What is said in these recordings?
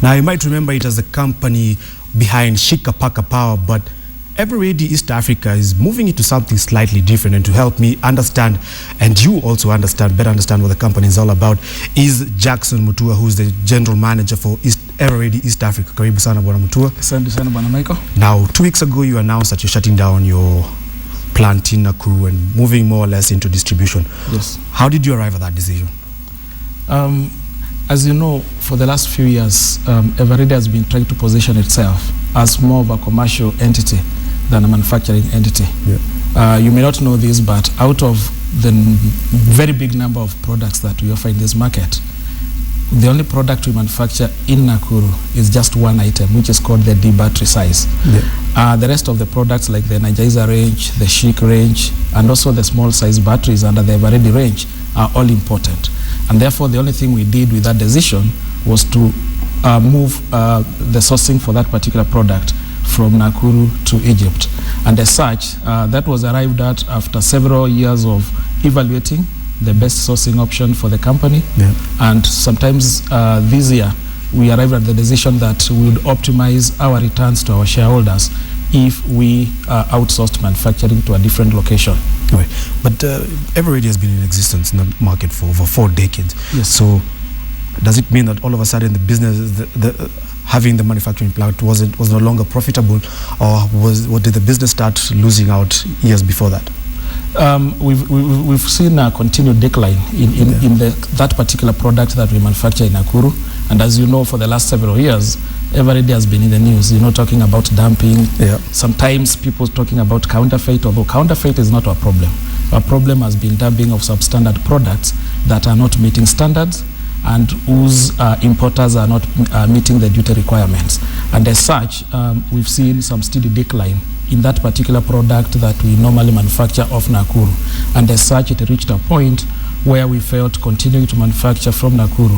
Now, you might remember it as the company behind Shika Paka Power, but Eveready East Africa is moving into something slightly different. And to help me understand, and you also better understand what the company is all about, is Jackson Mutua, who's the general manager for Eveready East Africa. Karibu sana Bwana Mutua. Asante sana Bwana Michael. Now, 2 weeks ago, you announced that you're shutting down your plant in Nakuru and moving more or less into distribution. Yes. How did you arrive at that decision? As you know, for the last few years, Eveready has been trying to position itself as more of a commercial entity than a manufacturing entity. Yeah. You may not know this, but out of the very big number of products that we offer in this market, the only product we manufacture in Nakuru is just one item, which is called the D battery size. Yeah. The rest of the products like the Energizer range, the Chic range, and also the small size batteries under the Eveready range are all important. And therefore, the only thing we did with that decision was to move the sourcing for that particular product from Nakuru to Egypt. And as such, that was arrived at after several years of evaluating the best sourcing option for the company. Yeah. And sometimes this year, we arrived at the decision that we would optimize our returns to our shareholders if we outsourced manufacturing to a different location. Right. But Eveready has been in existence in the market for over 4 decades. Yes. So does it mean that all of a sudden the business, having the manufacturing plant was no longer profitable, or did the business start losing out years before that? We've seen a continued decline in that particular product that we manufacture in Nakuru. And as you know, for the last several years, Eveready has been in the news, talking about dumping. Yeah. Sometimes people talking about counterfeit, although counterfeit is not our problem. Our problem has been dumping of substandard products that are not meeting standards and whose importers are not meeting the duty requirements. And as such, we've seen some steady decline in that particular product that we normally manufacture off Nakuru. And as such, it reached a point where we felt continuing to manufacture from Nakuru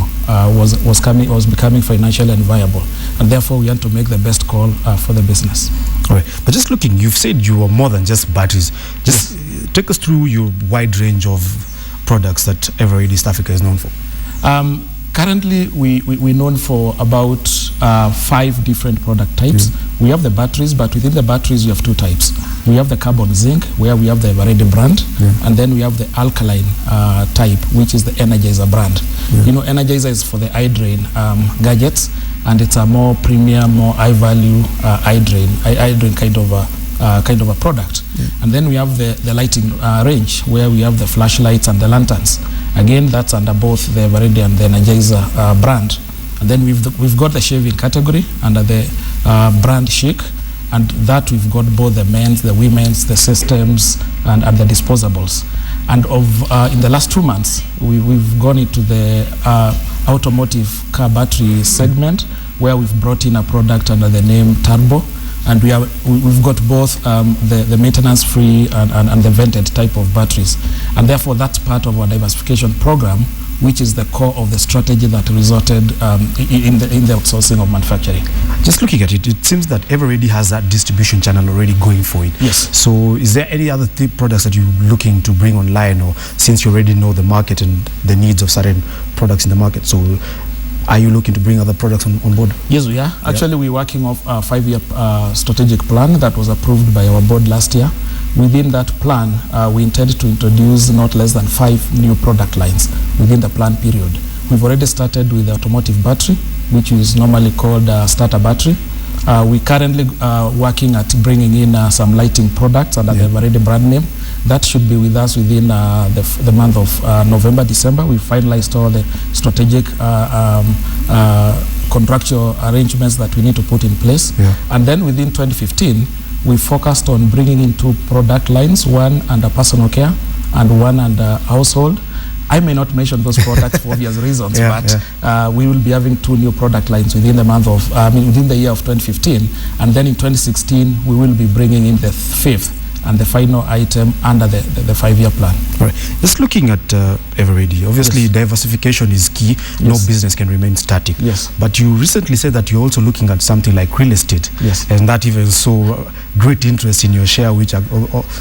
was becoming financially unviable. And therefore, we had to make the best call for the business. All right. But just looking, you've said you are more than just batteries. Just take us through your wide range of products that Eveready East Africa is known for. Currently, we're known for about 5 different product types. We have the batteries, but within the batteries, we have 2 types. We have the carbon zinc, where we have the Eveready brand, and then we have the alkaline type, which is the Energizer brand. Energizer is for the eye drain gadgets, and it's a more premium, more high-value eye drain kind of a product. And then we have the lighting range, where we have the flashlights and the lanterns. Again, that's under both the Eveready and the Energizer brand. And then we've got the shaving category under the brand Chic, and that we've got both the men's, the women's, the systems, and the disposables. And in the last 2 months, we've gone into the automotive car battery segment, where we've brought in a product under the name Turbo. And we've got both the maintenance-free and the vented type of batteries. And therefore, that's part of our diversification program, which is the core of the strategy that resulted in the outsourcing of manufacturing. Just looking at it, it seems that Eveready has that distribution channel already going for it. Yes. So is there any other products that you're looking to bring online, or since you already know the market and the needs of certain products in the market? So are you looking to bring other products on board? Yes, we are. Actually, we're working off a 5-year strategic plan that was approved by our board last year. Within that plan, we intend to introduce not less than 5 new product lines within the plan period. We've already started with the automotive battery, which is normally called starter battery. We're currently working at bringing in some lighting products under the Eveready brand name. That should be with us within the month of November, December. We finalized all the strategic contractual arrangements that we need to put in place. And then within 2015, we focused on bringing in 2 product lines, one under personal care and one under household. I may not mention those products for obvious reasons, but we will be having 2 new product lines within the month of, within the year of 2015. And then in 2016, we will be bringing in the 5th and the final item under the 5-year plan. All right. Just looking at Eveready, obviously diversification is key. No business can remain static. Yes. But you recently said that you're also looking at something like real estate. Yes. And that even saw great interest in your share, which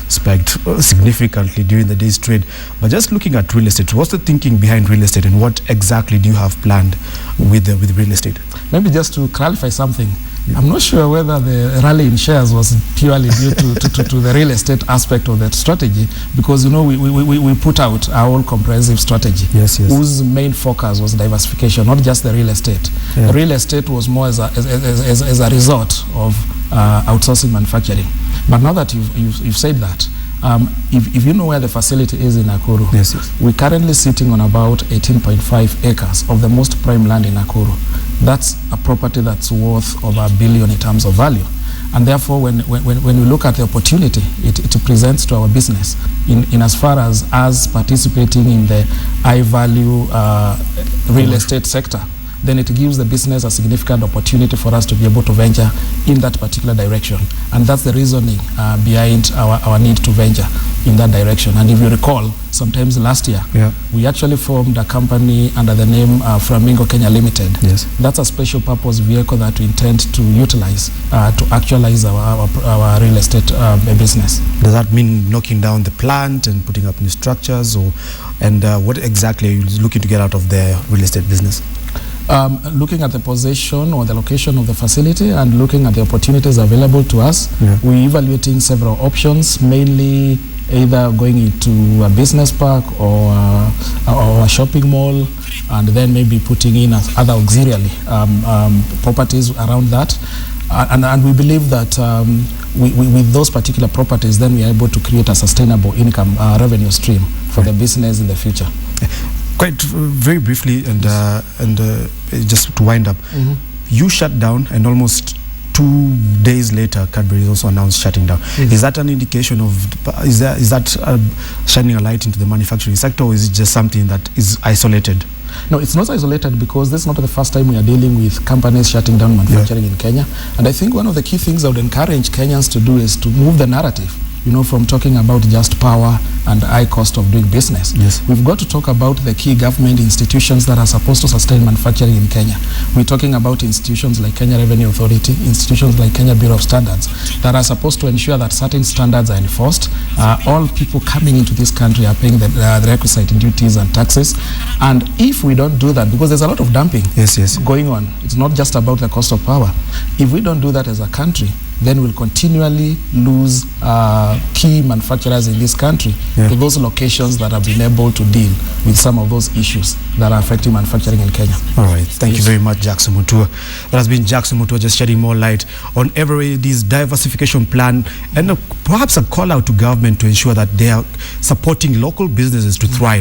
spiked significantly during the day's trade. But just looking at real estate, what's the thinking behind real estate, and what exactly do you have planned with real estate? Maybe just to clarify something, I'm not sure whether the rally in shares was purely due to the real estate aspect of that strategy, because we put out our own comprehensive strategy, whose main focus was diversification, not just the real estate. The real estate was more as a result of outsourcing manufacturing. But now that you've said that, if you know where the facility is in Nakuru, we're currently sitting on about 18.5 acres of the most prime land in Nakuru. That's a property that's worth over $1 billion in terms of value. And therefore, when we look at the opportunity it presents to our business in as far as us participating in the high value real estate sector, then it gives the business a significant opportunity for us to be able to venture in that particular direction. And that's the reasoning behind our need to venture in that direction. And if you recall, sometimes last year, we actually formed a company under the name Flamingo Kenya Limited. That's a special purpose vehicle that we intend to utilize to actualize our real estate business. Does that mean knocking down the plant and putting up new structures, and what exactly are you looking to get out of the real estate business? Looking at the position or the location of the facility and looking at the opportunities available to us, we're evaluating several options, mainly either going into a business park or a shopping mall, and then maybe putting in other auxiliary properties around that. And we believe that with those particular properties, then we are able to create a sustainable income revenue stream for the business in the future. Quite very briefly, and just to wind up, you shut down, and almost 2 days later, Cadbury also announced shutting down. Is that an indication of, is that shining a light into the manufacturing sector, or is it just something that is isolated? No, it's not isolated, because this is not the first time we are dealing with companies shutting down manufacturing in Kenya. And I think one of the key things I would encourage Kenyans to do is to move the narrative, from talking about just power and high cost of doing business. We've got to talk about the key government institutions that are supposed to sustain manufacturing in Kenya. We're talking about institutions like Kenya Revenue Authority, institutions like Kenya Bureau of Standards, that are supposed to ensure that certain standards are enforced. All people coming into this country are paying the requisite duties and taxes. And if we don't do that, because there's a lot of dumping going on, it's not just about the cost of power. If we don't do that as a country, then we'll continually lose key manufacturers in this country to those locations that have been able to deal with some of those issues that are affecting manufacturing in Kenya. All right. Thank you very much, Jackson Mutua. That has been Jackson Mutua, just shedding more light on Eveready's diversification plan, and perhaps a call out to government to ensure that they are supporting local businesses to thrive.